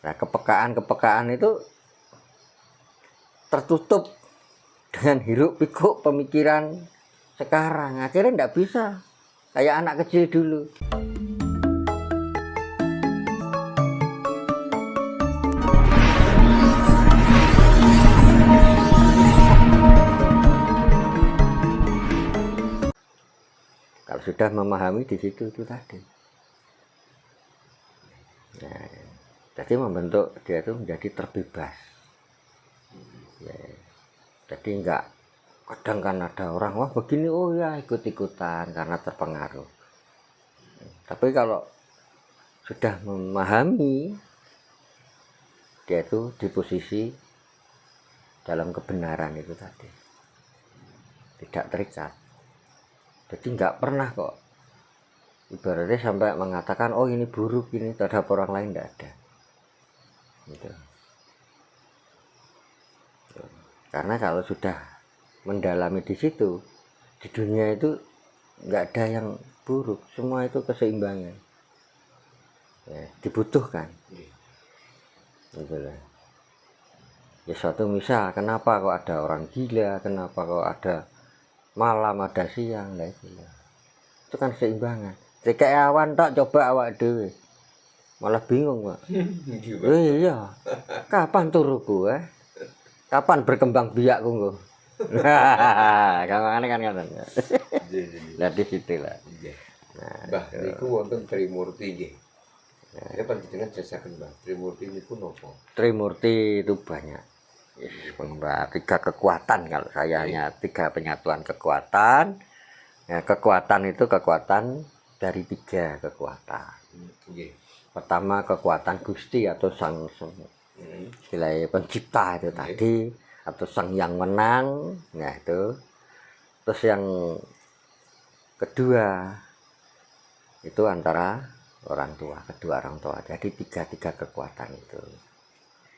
Nah, kepekaan itu tertutup dengan hiruk pikuk pemikiran sekarang. Akhirnya nggak bisa kayak anak kecil dulu. Kalau sudah memahami di situ itu tadi. Nah, jadi membentuk dia itu menjadi terbebas. Ya, jadi enggak, kadang kan ada orang wah begini, oh ya ikut-ikutan karena terpengaruh. Tapi kalau sudah memahami, dia itu di posisi dalam kebenaran itu tadi, tidak terikat. Jadi enggak pernah kok ibaratnya sampai mengatakan oh ini buruk ini terhadap orang lain, enggak ada gitu. Karena kalau sudah mendalami di situ, di dunia itu nggak ada yang buruk, semua itu keseimbangan ya, dibutuhkan gitu lah. Ya suatu misal kenapa kok ada orang gila, kenapa kok ada malam ada siang, nah itu kan keseimbangan. Kayak awan tak coba awak dewe malah bingung Pak. Iya, kapan turuku kapan berkembang biakku nggo. Kapan kan. Lah di situ lah. Nah, Mbah niku wonten Trimurti nggih. Ya panjenengan jesaken Mbah, Trimurti niku napa? Trimurti itu banyak. Tiga kekuatan, kalau saya hanya tiga penyatuan kekuatan. Ya, kekuatan itu kekuatan dari tiga kekuatan. Pertama kekuatan Gusti atau sang istilahnya pencipta itu tadi, atau sang yang menang. Nah itu. Terus yang kedua itu antara orang tua, kedua orang tua. Jadi tiga kekuatan itu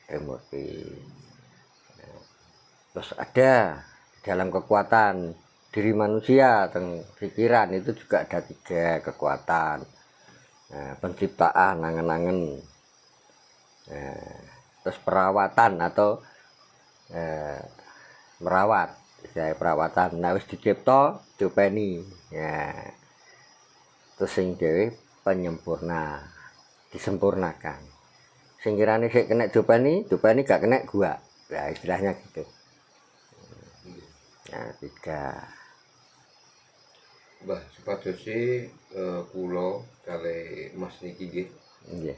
Trimurti. Terus ada dalam kekuatan diri manusia dan pikiran itu juga ada tiga kekuatan. Nah, penciptaan, angen-angen. Nah, terus perawatan atau merawat, saya perawatan. Nah wis dicipta dopeni. Ya. Terus sing dhewe penyempurna, disempurnakan. Sing kirane sik kena dopeni gak kena gua. Nah, istilahnya gitu. Nah, tiga. Mbah, supadose kula kalih Mas niki nggih. Nggih.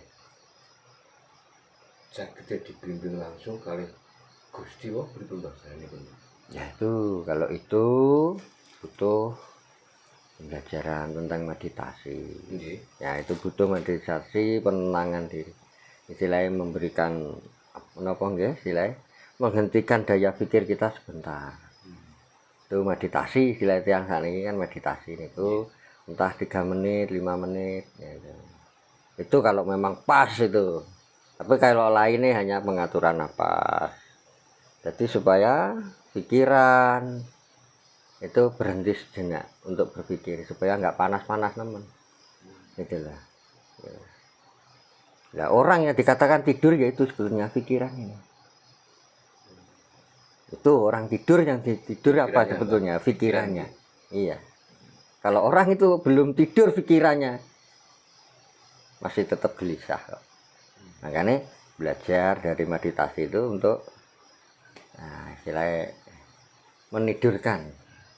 Saged dibimbing langsung kalih Gusti wah pripun Mbah niku. Ya itu kalau itu butuh pembelajaran tentang meditasi. Nggih. Ya itu butuh meditasi, penenangan diri. Istilahnya memberikan menapa nggih, istilahnya menghentikan daya pikir kita sebentar. Itu meditasi, istilah yang saat ini kan meditasi itu entah 3 menit 5 menit gitu. Itu kalau memang pas itu. Tapi kalau lainnya hanya pengaturan napas, jadi supaya pikiran itu berhenti sejenak untuk berpikir supaya nggak panas-panas teman itulah ya. Nah, orang yang dikatakan tidur yaitu sebetulnya pikiran ini. Itu orang tidur, yang tidur apa sebetulnya? Pikirannya. Iya. Kalau orang itu belum tidur pikirannya masih tetap gelisah kok. Makanya belajar dari meditasi itu untuk istilahnya menidurkan,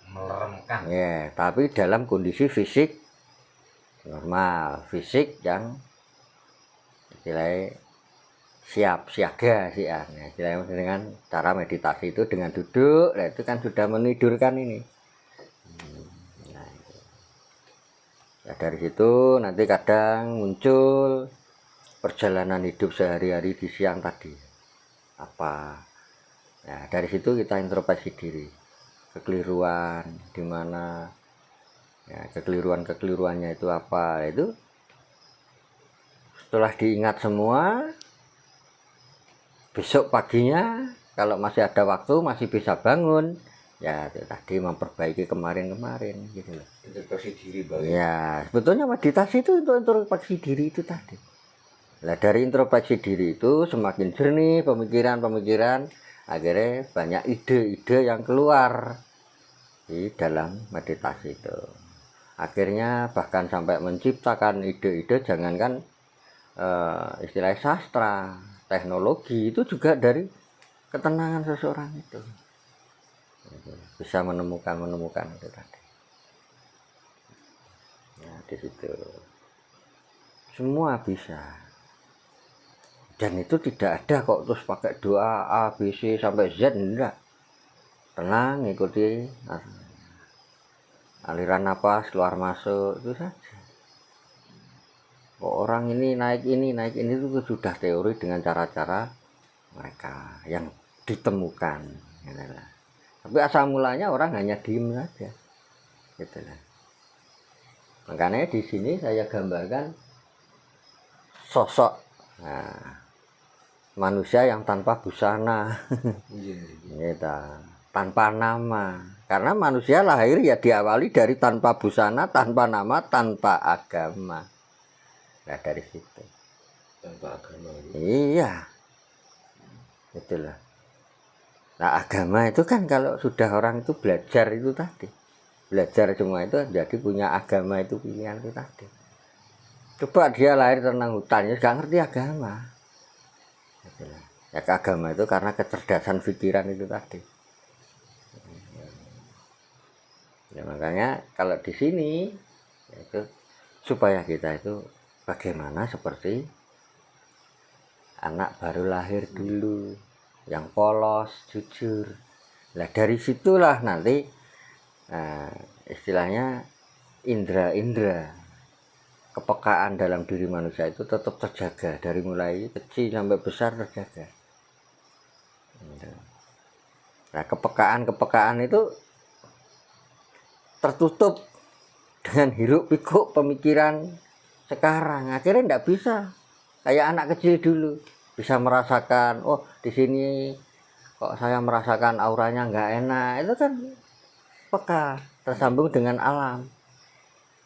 meleremkan. Ya, tapi dalam kondisi fisik normal, fisik yang istilahnya siap siaga sih ya. Nah, istilahnya dengan cara meditasi itu dengan duduk, nah itu kan sudah menidurkan ini. Nah, ya dari situ nanti kadang muncul perjalanan hidup sehari-hari di siang tadi apa. Nah dari situ kita introspeksi diri, kekeliruan di mana, ya kekeliruannya itu apa, itu setelah diingat semua. Besok paginya kalau masih ada waktu masih bisa bangun ya tadi memperbaiki kemarin gitu loh. Introspeksi diri Bang. Ya sebetulnya meditasi itu untuk introspeksi diri itu tadi. Nah, dari introspeksi diri itu semakin jernih pemikiran-pemikiran, akhirnya banyak ide-ide yang keluar di dalam meditasi itu. Akhirnya bahkan sampai menciptakan ide-ide, jangankan istilah sastra, teknologi, itu juga dari ketenangan seseorang itu. Bisa menemukan itu tadi. Nah, di situ semua bisa. Dan itu tidak ada kok terus pakai doa A, B, C sampai Z, enggak. Tenang, ikuti aliran napas keluar masuk itu saja. Kok orang ini naik ini itu sudah teori dengan cara-cara mereka yang ditemukan. Tapi asal mulanya orang hanya diem saja. Gitu lah. Makanya di sini saya gambarkan sosok manusia yang tanpa busana, gitu, tanpa nama. Karena manusia lahir ya diawali dari tanpa busana, tanpa nama, tanpa agama. Nah dari situ. Tanpa agama. Iya, itulah. Nah agama itu kan kalau sudah orang itu belajar itu tadi, belajar semua itu jadi punya agama itu pilihan itu tadi. Coba dia lahir tenang hutannya, nggak ngerti agama. Ya agama itu karena kecerdasan pikiran itu tadi. Ya makanya kalau di sini itu supaya kita itu bagaimana seperti anak baru lahir dulu yang polos, jujur. Nah dari situlah nanti istilahnya indra-indra kepekaan dalam diri manusia itu tetap terjaga dari mulai kecil sampai besar terjaga. Nah kepekaan itu tertutup dengan hiruk pikuk pemikiran sekarang, akhirnya tidak bisa kayak anak kecil dulu bisa merasakan, oh di sini kok saya merasakan auranya nggak enak, itu kan peka tersambung dengan alam.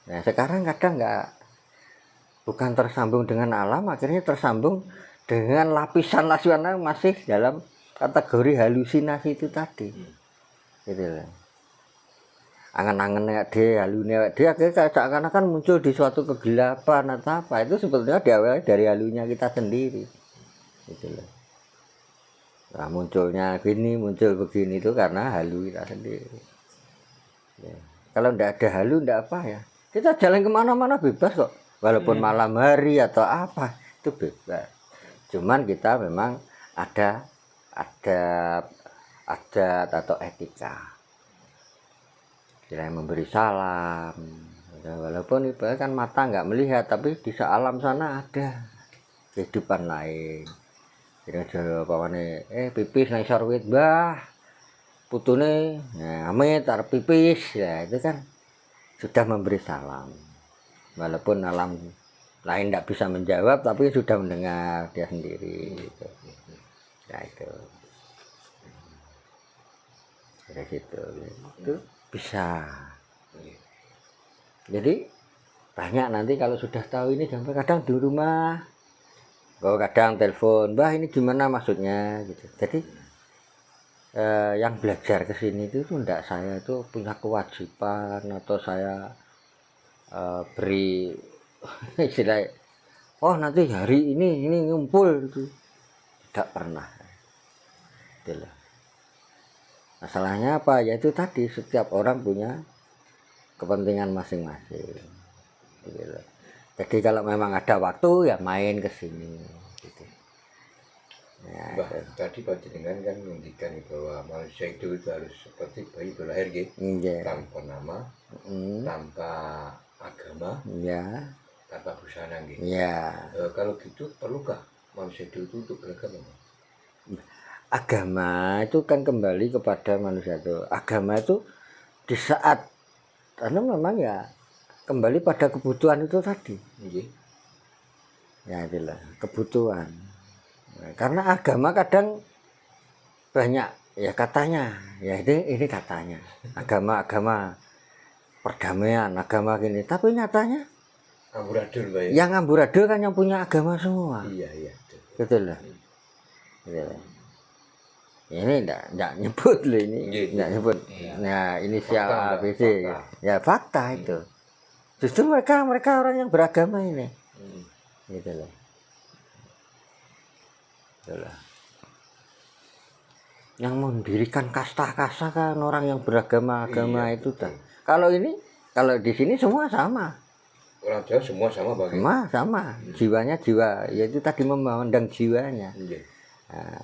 Nah sekarang kadang nggak, bukan tersambung dengan alam, akhirnya tersambung dengan lapisan-lapisan masih dalam kategori halusinasi itu tadi. Gitu loh. Angan-angan dia, halunya dia akhirnya seakan-akan muncul di suatu kegelapan atau apa. Itu sebetulnya diawali dari halunya kita sendiri. Gitu loh. Nah, munculnya gini, muncul begini itu karena halu kita sendiri. Ya. Kalau tidak ada halu, tidak apa ya. Kita jalan kemana-mana bebas kok. Walaupun malam hari atau apa, itu bebas. Cuman kita memang ada adat atau etika. Kira memberi salam. Walaupun itu kan mata nggak melihat, tapi di alam sana ada kehidupan lain. Kira-kira apa nih? Pipis nang sarwit bah. Putune, amit arep pipis, ya itu kan sudah memberi salam. Walaupun alam lain tidak bisa menjawab, tapi sudah mendengar dia sendiri. Gitu. Ya itu. Dari situ, itu bisa. Jadi banyak nanti kalau sudah tahu ini gambar, kadang di rumah, kadang telepon, bah ini gimana maksudnya gitu. Jadi yang belajar ke sini itu enggak saya itu punya kewajiban atau saya beri istilah oh nanti hari ini ngumpul gitu, tidak pernah. Itulah masalahnya apa, yaitu tadi setiap orang punya kepentingan masing-masing gitu. Jadi kalau memang ada waktu ya main ke sini gitu. Ya, tadi Pak Jenengan kan menunjukkan bahwa manusia itu harus seperti bayi berlahir gitu, tanpa nama, tanpa agama, tanpa busana gitu. Kalau gitu perlukah manusia itu untuk beragama? Agama itu kan kembali kepada manusia itu. Agama itu di saat karena memang ya kembali pada kebutuhan itu tadi. Ya itulah kebutuhan. Nah, karena agama kadang banyak ya katanya, ya ini katanya agama perdamaian, agama gini, tapi nyatanya amburadul Mbak ya. Yang amburadul kan yang punya agama semua. Iya. Betul lah. Gitu. Ini enggak nyebut loh ini. Enggak nyebut. Nah, inisial A B C. Ya fakta itu. Justru mereka orang yang beragama ini. Gitu loh. Yang mendirikan kasta-kasta kan orang yang beragama itu dah. Kalau di sini semua sama. Orang Jawa semua sama Bang. Sama. Jiwanya jiwa, yaitu tadi memandang jiwanya. Nah,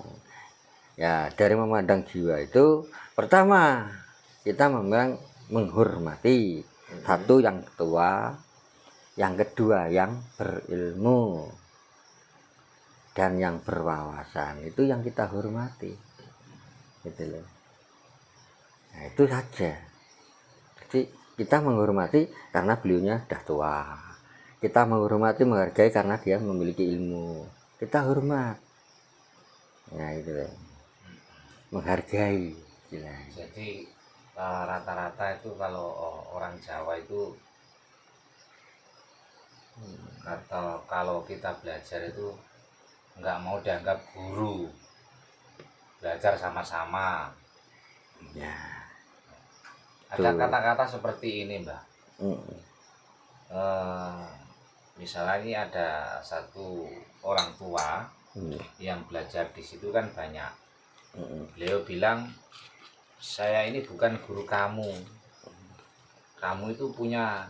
ya dari memandang jiwa itu pertama kita memang menghormati satu yang tua, yang kedua yang berilmu dan yang berwawasan, itu yang kita hormati. Gitu loh. Nah, itu saja. Jadi kita menghormati karena beliaunya sudah tua. Kita menghormati, menghargai karena dia memiliki ilmu. Kita hormat. Nah, itu loh. Menghargai. Gila. Jadi rata-rata itu kalau orang Jawa itu atau kalau kita belajar itu nggak mau dianggap guru, belajar sama-sama. Ya. Ada kata-kata seperti ini Mbak. Misalnya ini ada satu orang tua yang belajar di situ kan banyak. Beliau bilang, saya ini bukan guru kamu. Kamu itu punya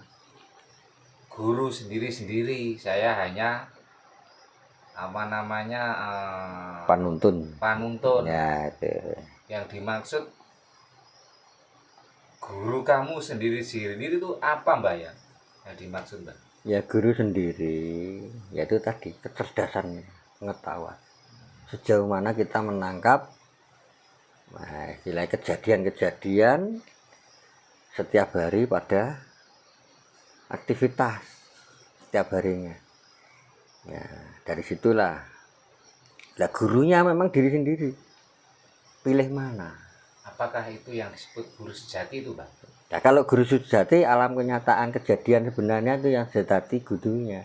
guru sendiri-sendiri. Saya hanya panuntun. Ya, itu. Yang dimaksud guru kamu sendiri-sendiri itu apa Mbak ya? Yang dimaksud Mbak? Ya guru sendiri, yaitu tadi kecerdasan pengetahuan. Sejauh mana kita menangkap kejadian-kejadian setiap hari pada aktivitas setiap harinya. Ya, dari situlah. Lah gurunya memang diri sendiri. Pilih mana? Apakah itu yang disebut guru sejati itu, Pak? Nah, kalau guru sejati, alam kenyataan kejadian sebenarnya itu yang sejati gurunya.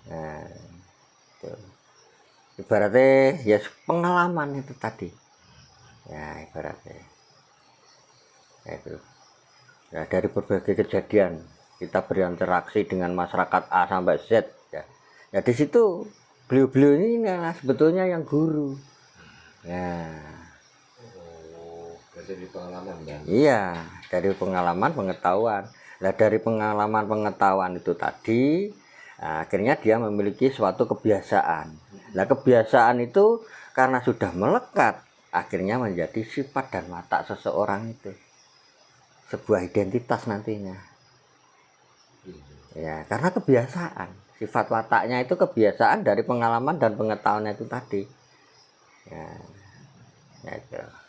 Nah, itu. Ibaratnya ya pengalaman itu tadi. Ya, ibaratnya. Ya, itu. Ya, dari berbagai kejadian kita berinteraksi dengan masyarakat A sampai Z. Ya, ya di situ beliau-beliau ini sebetulnya yang guru. Ya. Dari pengalaman ya? Iya, dari pengalaman pengetahuan. Nah, dari pengalaman pengetahuan itu tadi, akhirnya dia memiliki suatu kebiasaan. Nah, kebiasaan itu karena sudah melekat, akhirnya menjadi sifat dan watak seseorang itu. Sebuah identitas nantinya. Ya, karena kebiasaan. Sifat wataknya itu kebiasaan dari pengalaman dan pengetahuan itu tadi. Ya, itu.